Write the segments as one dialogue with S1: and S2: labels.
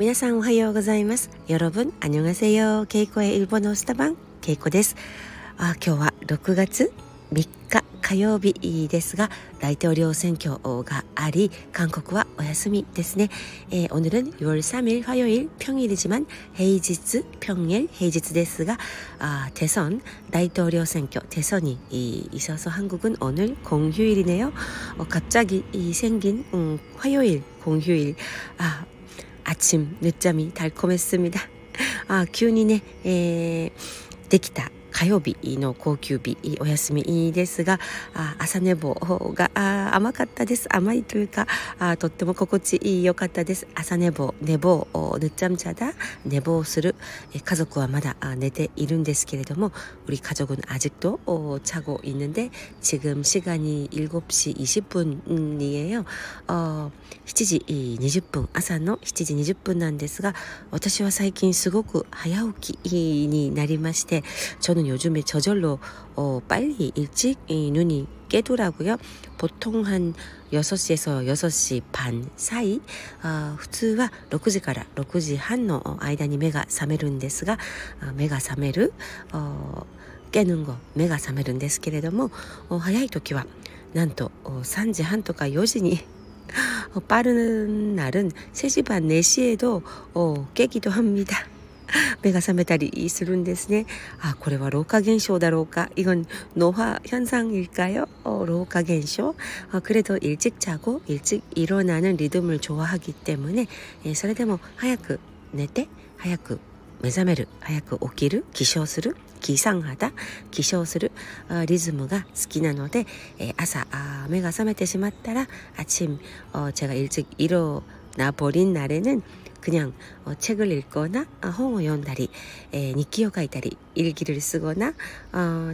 S1: 皆さんおはようございます。여러분 안녕하세요。ケイコ의 일본어スタバンケイコです。今日は6月3日火曜日ですが、大統領選挙があり、韓国はお休みですね。오늘은6월 3일 화요일 평일이지만平日평일平日ですが、대선大統領選挙대선이 있어서 한국은 오늘 공휴일이네요. 갑자기 생긴 화요일 공휴일. 아침 늦잠이 달콤했습니다. 急にね、できた火曜日の高級日お休みですが、朝寝坊が甘かったです。甘いというかとっても心地よかったです。朝寝坊늦잠 자다寝坊する。家族はまだ寝ているんですけれども、 우리 가족은 아직도 자고 있는데 지금 시간이 7시 20분이에요. 7시 20분朝の7時20分なんですが、私は最近すごく早起きになりまして、 저는 요즘에 저절로 빨리 일찍 눈이 깨더라고요. 보통 한 6시에서 6시 반 사이, 普通は6時から6時半の間に目が覚めるんですが、目が覚める깨는 거目が覚めるんですけれども、早い時はなんと3時半とか4時に빠른 날은 3시 반 4시에도 깨기도 합니다. 目が覚めたりするんですね。これは老化現象だろうか。 이건 노화 현상일까요?老化現象. 그래도 일찍 자고 일찍 일어나는 리듬을 좋아하기 때문에 それでも早く寝て早く目覚める、早く起きる、起床する、기상하다、起床するリズムが好きなので、朝目が覚めてしまったら아침 제가 일찍 일어나 버린 날에는 그냥 책을 읽거나 홍을 読んだり 日記を書いたり 일기를 쓰거나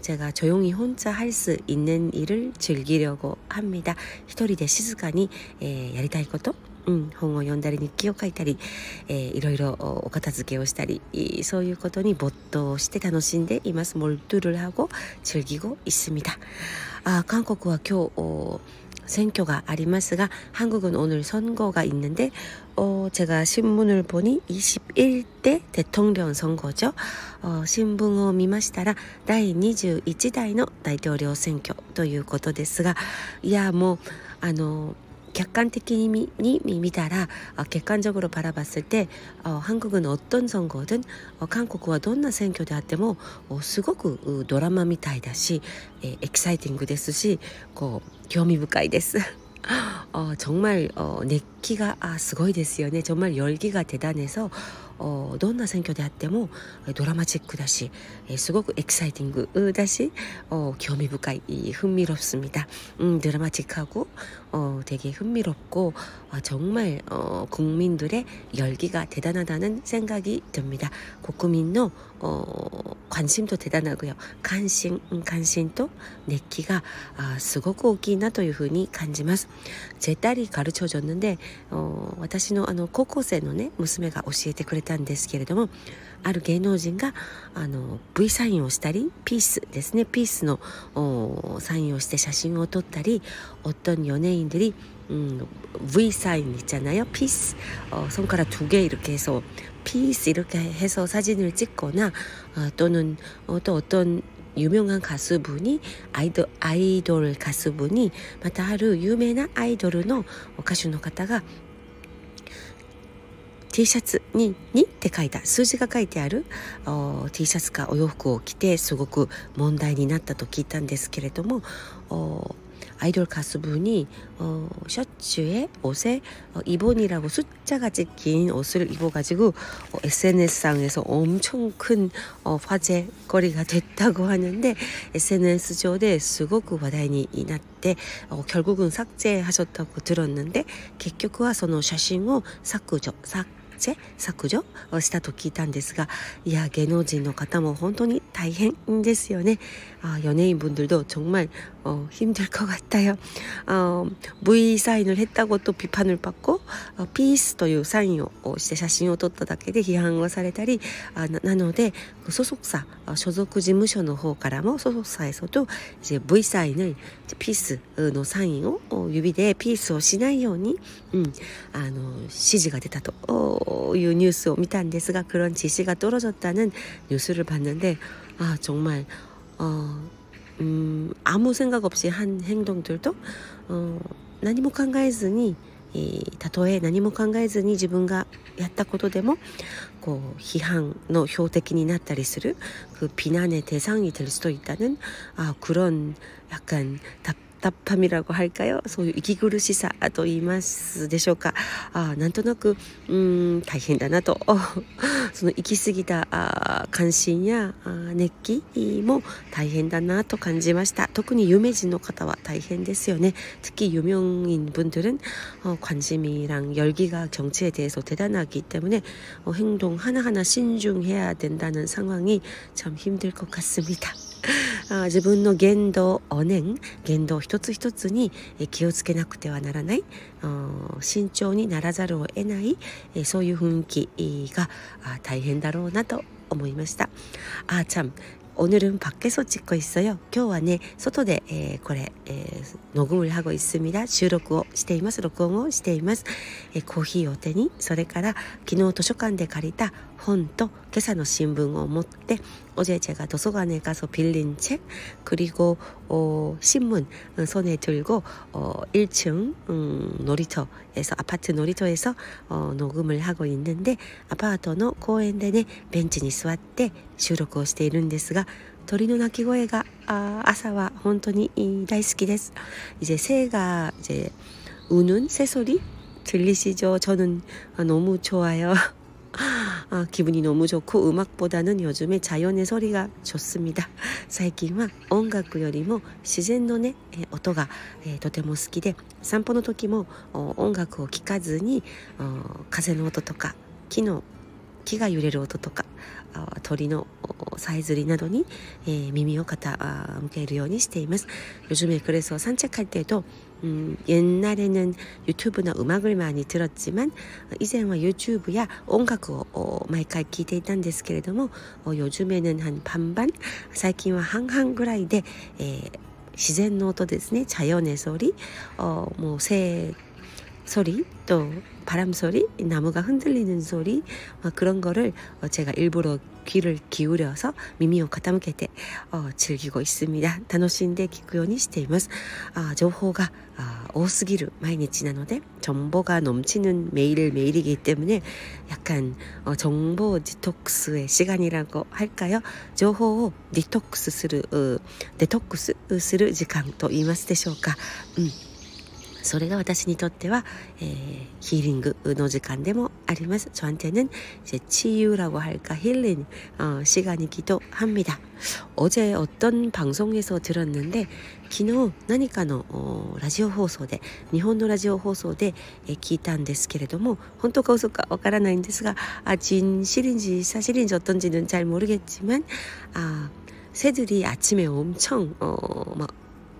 S1: 제가 조용히 혼자 할 수 있는 일을 즐기려고 합니다. 一人で静かにやりたいこと、本を読んだり日記を書いたり、いろいろお片付けをしたり、そういうことに没頭して楽しんでいます。 몰두를 하고 즐기고 있습니다.韓国は今日選挙がありますが, 한국은 오늘 선거가 있는데 제가 신문을 보니 21대 대통령 선거죠. 신문을 見ましたら 第21代の大統領選挙ということですが、いやもう객관적으로見たら 객관적으로 바라봤을 때 한국은 어떤 선거든 한국은 どんな選挙であってもすごくドラマみたいだし、エキサイティングですし、興味深いです。 정말熱気がすごいですよね。 정말 열기가 대단해서 どんな選挙であってもドラマチックだし、すごくエキサイティングだし、興味深い、 흥미롭습니다. 드라마틱하고 되게 흥미롭고 정말 국민들의 열기가 대단하다는 생각이 듭니다. 국민의 관심도 대단하고요. 관심도熱気がすごく大きいなというふうに感じます。 제 딸이 가르쳐줬는데 私の高校生のね娘が教えてくれたんですけれども、ある芸能人がV サインをしたり、ピースですね、ピースのサインをして写真を撮ったり、 어떤 연예인들이 V 사인 있잖아요. 피스 손가락 2개 이렇게 해서 피스 이렇게 해서 사진을 찍거나, 또는 또 어떤 유명한 가수분이 아이돌 가수분이 またある有名なアイドルの歌手の方が T シャツに2って書いた数字が書いてある T シャツかお洋服を着てすごく問題になったと聞いたんですけれども、 아이돌 가수분이 셔츠에 옷에 이본이라고 숫자가 찍힌 옷을 입어가지고 SNS상에서 엄청 큰 화제거리가 됐다고 하는데, SNS上で すごく話題になって 결국은 삭제하셨다고 들었는데, 結局はその写真を削除したと聞いたんですが、いや芸能人の方も本当に大変ですよね。 연예인분들도 정말 힘들 것 같아요. V 사인을 했다고 또 비판을 받고 피스 というサインをして写真を撮っただけで批判をされたり、なので소속사所属事務所の方からも소속사에서도 이제 V 사인을 피스のサインを指でピースをしないように、指示が出たというニュースを見たんですが、그런 지시가 떨어졌다는 뉴스를 봤는데 정말 아무 생각 없이 한 행동들도 何も考えずにたとえ何も考えずに自分がやったことでも批判の標的になったりする그 비난의 대상이 될 수도 있다는 그런 약간 답답함이라고 할까요? 소유 이기구르시사と言いますでしょうか。なんとなく大変だなとその行き過ぎた関心や熱気も大変だなと感じました。特に有名人の方は大変ですよね。특히 유명인분들은 관심이랑 열기가 정치에 대해서 대단하기 때문에 행동 하나하나 신중해야 된다는 상황이 참 힘들 것 같습니다. 自分の言動言動一つ一つに気をつけなくてはならない、慎重にならざるを得ない、そういう雰囲気が大変だろうなと思いました。참 오늘은 밖에서 찍고 있어요. 今日はね外で、これ、녹음을 하고 있습니다. 収録をしています。録音をしています。コーヒーを手に、それから昨日図書館で借りた本と今朝の新聞を持って 어제 제가 도서관에 가서 빌린 책 그리고 신문 손에 들고 1층 놀이터에서 아파트 놀이터에서 녹음을 하고 있는데 아파트의 公園でねベンチに座って収録をしているんですが鳥の鳴き声が朝は本当に大好きです。이제 새가 이제 우는 새소리 들리시죠? 저는 너무 좋아요. 기분이 너무 좋고 음악보다는 요즘에 자연의 소리가 좋습니다. 最近は音楽よりも自然のね音がとても好きで散歩の時も音楽を聴かずに風の音とか木が揺れる音とか鳥のさえずりなどに耳を傾けるようにしています。 요즘에 그래서 산책할 때도 옛날에는 유튜브나 음악을 많이 들었지만 이제는 유튜브야音楽を 毎回聞いていたんですけれども 요즘에는 한 반반 最近は半々ぐらいで自然の音ですね 자연의 소리 뭐 새 소리 또 바람 소리 나무가 흔들리는 소리 그런 거를 제가 일부러 귀를 기울여서耳を傾けて 즐기고 있습니다. 楽しんで聞くようにしています。 情報が多すぎる毎日なので 정보가 넘치는 매일매일이기 때문에 약간 정보 디톡스의 시간이라고 할까요? 情報をデトックスする時間と言いますでしょうか。それが私にとってはヒーリングの時間でもあります。 저한테는 이제 치유라고 할까 힐링 시간이기도 합니다. 어제 어떤 방송에서 들었는데 昨日何かのラジオ放送で日本のラジオ放送で聞いたんですけれども本当か嘘かわからないんですが진실인지 사실인지 어떤지는 잘 모르겠지만 새들이 아침에 엄청 막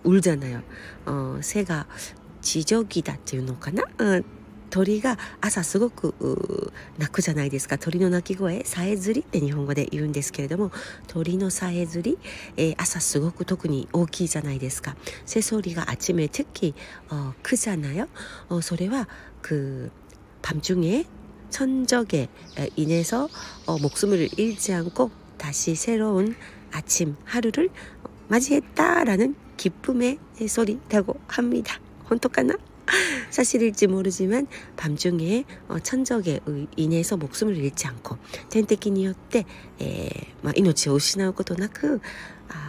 S1: 울잖아요. 새가 지적이다っていうのかな鳥が朝すごく鳴くじゃないですか。鳥の鳴き声さえずりって日本語で言うんですけれども鳥のさえずり朝すごく特に大きいじゃないですか。새소리가 아침에 특히 크잖아요. それは밤중에 천적에 인해서 목숨을 잃지 않고 다시 새로운 아침 하루를 맞이했다라는 기쁨의 소리라고 합니다. 本当かな 사실일지 모르지만 밤중에 천적에 인해서 목숨을 잃지 않고天敵によって命を失うことなく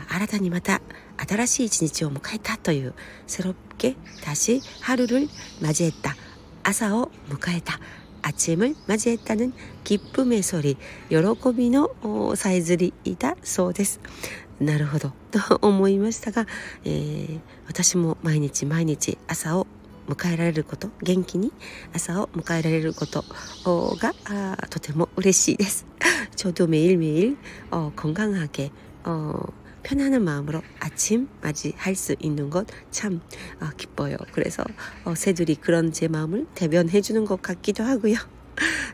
S1: 新たにまた新しい一日を迎えたという 새롭게 다시 하루를 맞이했다朝を迎えた 아침을 맞이했다는 기쁨의 소리 喜びのさえずりだそうです。なるほどと思いましたが、私も毎日毎日朝を迎えられること元気に朝を迎えられることがとても嬉しいです。저도 매일매일 건강하게 편안한 마음으로 아침 맞이할 수 있는 것 참 기뻐요. 그래서 새들이 그런 제 마음을 대변해 주는 것 같기도 하고요.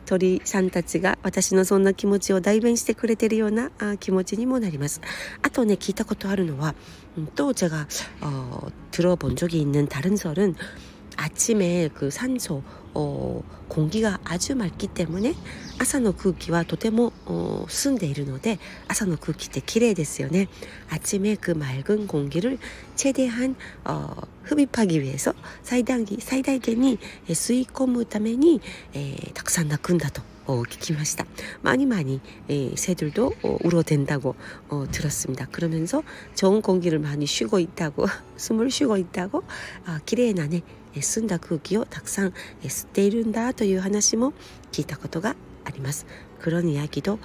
S1: 鳥さんたちが私のそんな気持ちを代弁してくれてるような気持ちにもなります。あとね、聞いたことあるのは또 제가 들어본 적이 있는 다른 설은 아침에 그 산소 공기가 아주 맑기 때문에朝の空気はとても澄んでいるので朝の空気って綺麗ですよね。 아침에 그 맑은 공기를 최대한 흡입하기 위해서最大限に吸い込むためにたくさん鳴くんだと聞きました。많이 새들도 울어댄다고 들었습니다. 그러면서 좋은 공기를 많이 쉬고 있다고 숨을 쉬고 있다고 綺麗なね澄んだ空気をたくさん吸っているんだという話も聞いたことがあります。 그런 이야기도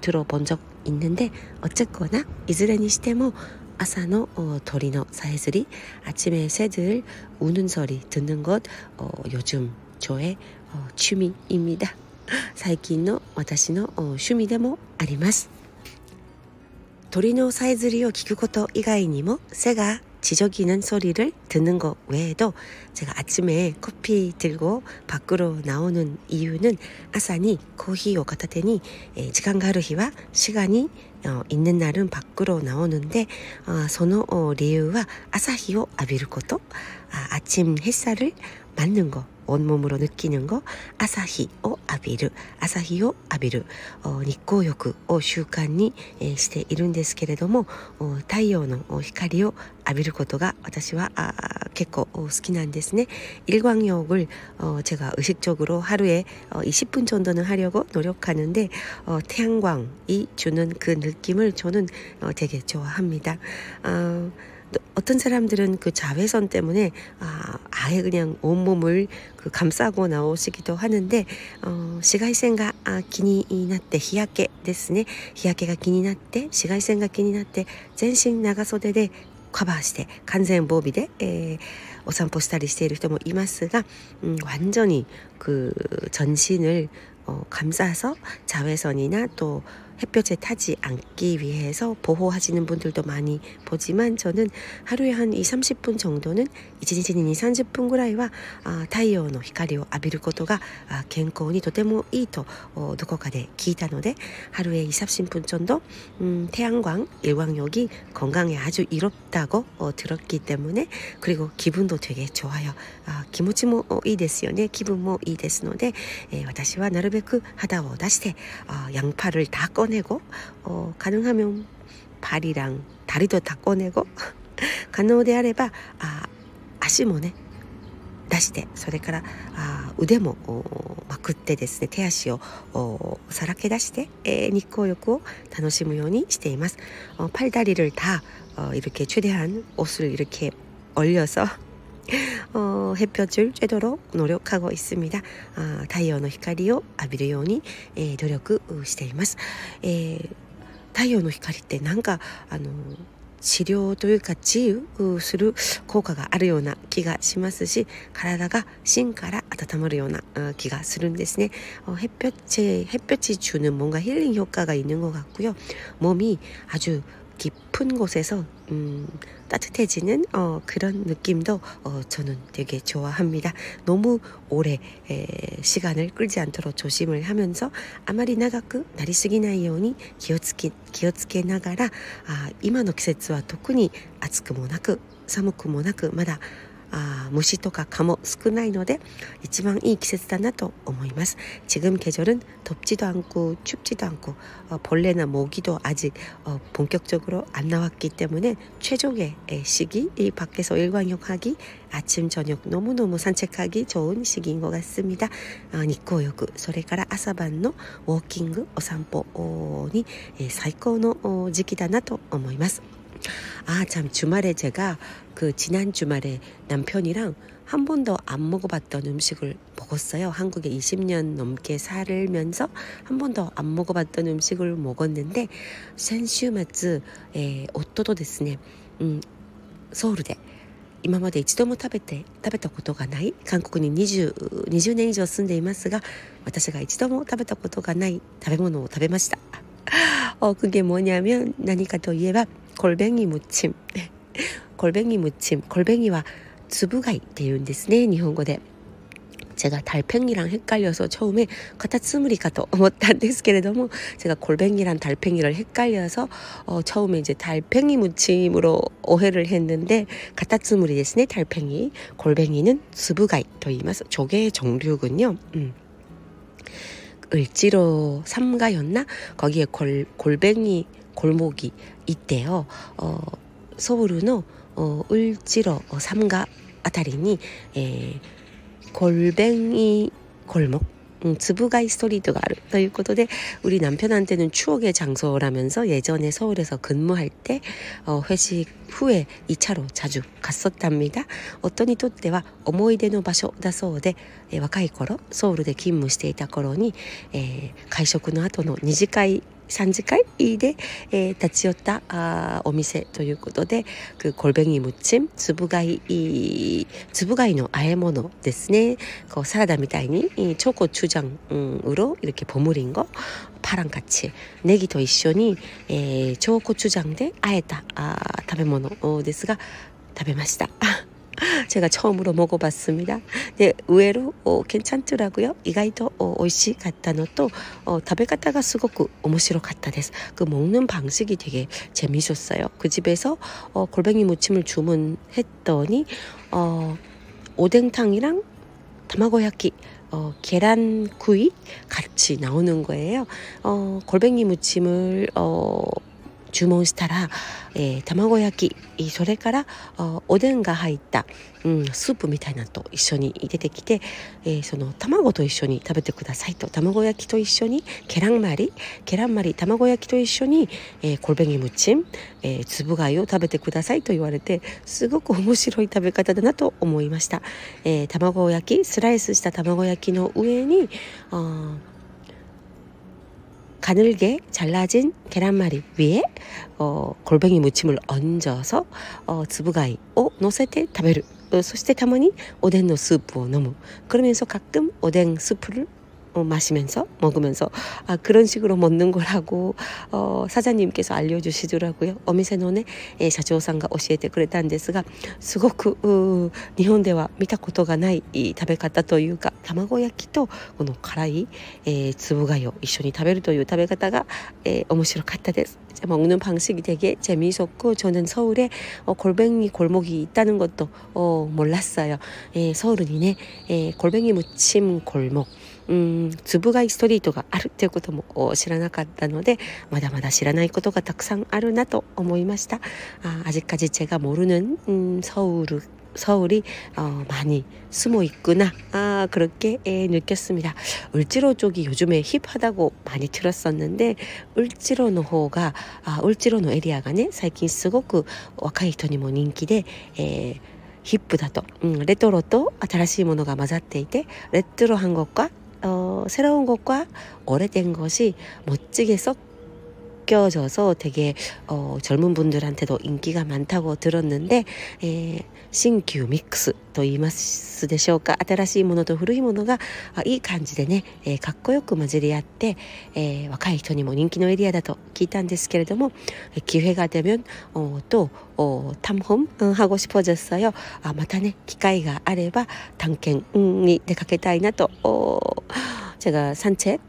S1: 들어본 적 있는데 어쨌거나 이즈레にしても 아사노 도리노 사에스리 아침에 새들 우는 소리 듣는 것 요즘 저의 취미입니다. 最近の私の趣味でもあります。鳥のさえずりを聞くこと以外にも새가 지저귀는 소리를 듣는 것 외에도 제가 아침에 커피 들고 밖으로 나오는 이유는 아사니 코히を片手に 시간가ある日は 시간이 있는 날은 밖으로 나오는데 その 理由は 朝日を浴びること 아침 햇살을 맞는 거 온몸으로 느끼는 거 아사히を浴びる 아사히を浴びる 日光浴を習慣にしているんですけれども太陽の光を浴びることが私は結構好きなんですね。일광욕을 제가 의식적으로 하루에 20분 정도는 하려고 노력하는데 태양광이 주는 그 느낌을 저는 되게 좋아합니다. 어떤 사람들은 그 자외선 때문에 아예 그냥 온몸을 그 감싸고 나오시기도 하는데 紫外線が気になって日焼けですね。日焼けが気になって紫外線が気になって全身長袖でカバーして完全防備で、お散歩したりしている人もいますが、완전히 그 전신을 감싸서 자외선이나 또 햇볕에 타지 않기 위해서 보호하시는 분들도 많이 보지만 저는 하루에 한 2,30분 정도는 1日に 2,30分ぐらいは太陽の光を浴びることが健康にとてもいいとどこかで聞いたので하루에 2,30분 정도 태양광, 일광욕이 건강에 아주 이롭다고 들었기 때문에 그리고 기분도 되게 좋아요. 気持ちもいいですよね。気分もいいですので私はなるべく肌を出して양팔을 다 꺼내고 가능하면 발이랑 다리도 다 꺼내고 可能であれば足もね出してそれから腕もまくってですね手足をさらけ出して、日光浴を楽しむようにしています。 팔다리를 다 이렇게 최대한 옷을 이렇게 얼려서 햇볕을 쬐도록 노력하고 있습니다. 太陽の光を浴びるように努力しています。太陽の光ってなんか治療というか治癒する効果があるような気がしますし体が芯から温まるような気がするんですね。 햇볕이 주는 뭔가 힐링 효과가 있는 것 같고요. 몸이 아주 깊은 곳에서 따뜻해지는 그런 느낌도 저는 되게 좋아합니다. 너무 오래 시간을 끌지 않도록 조심을 하면서 아마리 長くなりすぎないように気をつけながら今の季節は特に暑くもなく寒くもなくまだ虫とか蚊も少ないので一番いい季節だなと思います。 지금 계절은 덥지도 않고 춥지도 않고 벌레나 모기도 아직 본격적으로 안 나왔기 때문에 최적의 시기 이 밖에서 일광욕하기 아침 저녁 너무너무 산책하기 좋은 시기인 것 같습니다. 日光浴それから朝晩のウォーキングお散歩に最高の時期だなと思います。 참 주말에 제가 그 지난 주말에 남편이랑 한 번도 안 먹어봤던 음식을 먹었어요. 한국에 20년 넘게 살면서 한 번도 안 먹어봤던 음식을 먹었는데 先週末夫とですねソウルで今まで一度も食べたことがない韓国に20年以上住んでいますが私が一度も食べたことがない食べ物を食べました。그게 뭐냐면何かといえば 골뱅이 무침 골뱅이 무침 골뱅이와つぶ貝って言うんですね、日本語で。 제가 달팽이랑 헷갈려서 처음에 카타츠무리가 또思ったんですけれども 제가 골뱅이랑 달팽이를 헷갈려서 처음에 이제 달팽이 무침으로 오해를 했는데 카타츠무리 ですね 달팽이 골뱅이는 つぶ貝 と言います 조개의 종류군요. 을지로 삼가였나 거기에 골뱅이 골목이 있대요. 서울의 을지로 삼가 あたりに 골뱅이 골목, 츠부가이 스토리도があるということで 우리 남편한테는 추억의 장소라면서 예전에 서울에서 근무할 때 회식 후에 2차로 자주 갔었답니다. 夫にとっては思い出の場所だそうで、若い頃ソウルで勤務していた頃に、会食の後の2次会3次会で、立ち寄ったお店ということで그 골뱅이 무침, つぶ貝の和え物ですね. 사라다 みたいに 초고추장으로 이렇게 버무린 거 파랑 같이 네기도 一緒に 초고추장で あえた食べ物ですが食べました. 제가 처음으로 먹어봤습니다. 네, 의외로 괜찮더라고요. 意外と 美味しかったのと 食べ方が すごく 面白かったです. 그 먹는 방식이 되게 재미있었어요. 그 집에서 골뱅이 무침을 주문했더니 오뎅탕이랑 타마고야키 계란구이 같이 나오는 거예요. 골뱅이 무침을 주문したら 卵焼きそれからおでんが入ったスープみたいなのと一緒に出てきてその卵と一緒に食べてくださいと卵焼きと一緒にケランマリ卵焼きと一緒に골뱅이 무침つぶ貝を食べてくださいと言われてすごく面白い食べ方だなと思いました。卵焼きスライスした卵焼きの上に가늘게 잘라진 계란말이 위에 골뱅이 무침을 얹어서 つぶ貝を乗せて食べる. そしてたまにおでんのスープを飲む. 그러면서 가끔 오뎅 스프를 마시면서 먹으면서 그런 식으로 먹는 거라고 사장님께서 알려주시더라고요. 어미세노네社長さんが 教えてくれたんですがすごく日本では見たことがない食べ方というか卵焼きとこの辛いつぶ貝を一緒に食べるという食べ方が面白かったです. 먹는 방식이 되게 재미있었고 저는 서울에 골뱅이 골목이 있다는 것도 몰랐어요. 서울은이네 골뱅이 무침 골목 つぶ貝ストリートがあるということも知らなかったのでまだまだ知らないことがたくさんあるなと思いました. 아직까지 제가 모르는 서울이 많이 숨어 있구나 그렇게 느꼈습니다. 을지로 쪽이 요즘에 힙하다고 많이 들었었는데 을지로의方が 을지로의 에리아가ね最近すごく若い人にも人気でヒップだと、レトロと新しいものが混ざっていて레트로한 것과 새로운 것과 오래된 것이 멋지게 섞여져서 되게 젊은 분들한테도 인기가 많다고 들었는데 신규 믹스と言いますでしょうか。新しいものと古いものがいい感じでね、かっこよく混じり合って、若い人にも人気のエリアだと聞いたんですけれども기회가 되면 또 탐험하고 싶어졌어요. またね機会があれば探検に出かけたいなと제가 산책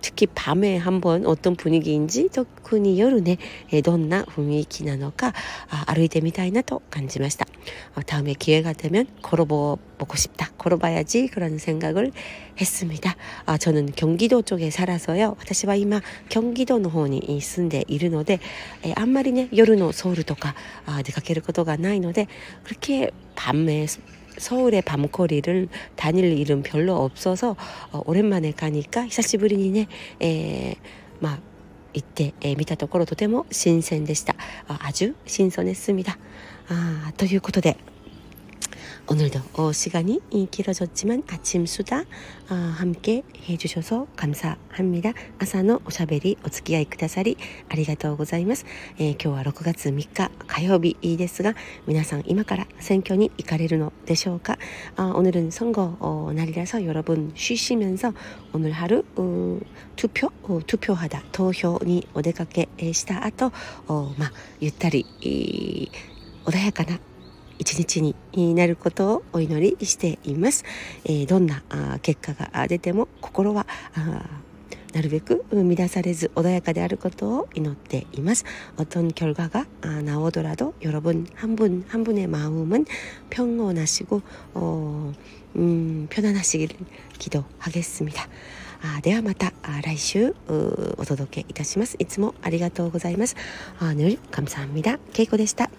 S1: 특히 밤에 한번 어떤 분위기인지特に夜ねどんな雰囲気なのか歩いてみたいなと感じました. 다음에 기회가 되면 걸어보고 싶다. 걸어봐야지 그런 생각을 했습니다. 저는 경기도 쪽에 살아서요. 私は今 경기도 の方に住んでいるのであんまりね夜のソウルとか出かけることがないので 그렇게 밤에 서울의 밤거리를 다닐 일은 별로 없어서 오랜만에 가니까 히사시부리니네 막 이때 見たところとても新鮮でした. 아주 신선했습니다. ということで 오늘도 시간이 길어졌지만 아침 수다 함께 해주셔서 감사합니다. 朝のおしゃべりお付き合いくださりありがとうございます。今日は6月3日火曜日ですが皆さん今から選挙に行かれるのでしょうか。오늘은 선거 날이라서 여러분 쉬시면서 오늘 하루 투표하다投票にお出かけした後ゆったり穏やかな一日になることをお祈りしています。どんな結果が出ても心はなるべく乱されず穏やかであることを祈っています。어떤 결과가 나오더라도 여러분 한 분 한 분의 마음은 평온하시고 편안하시길 기도하겠습니다. ではまた来週お届けいたします。いつもありがとうございます。늘 감사합니다. 케이코でした。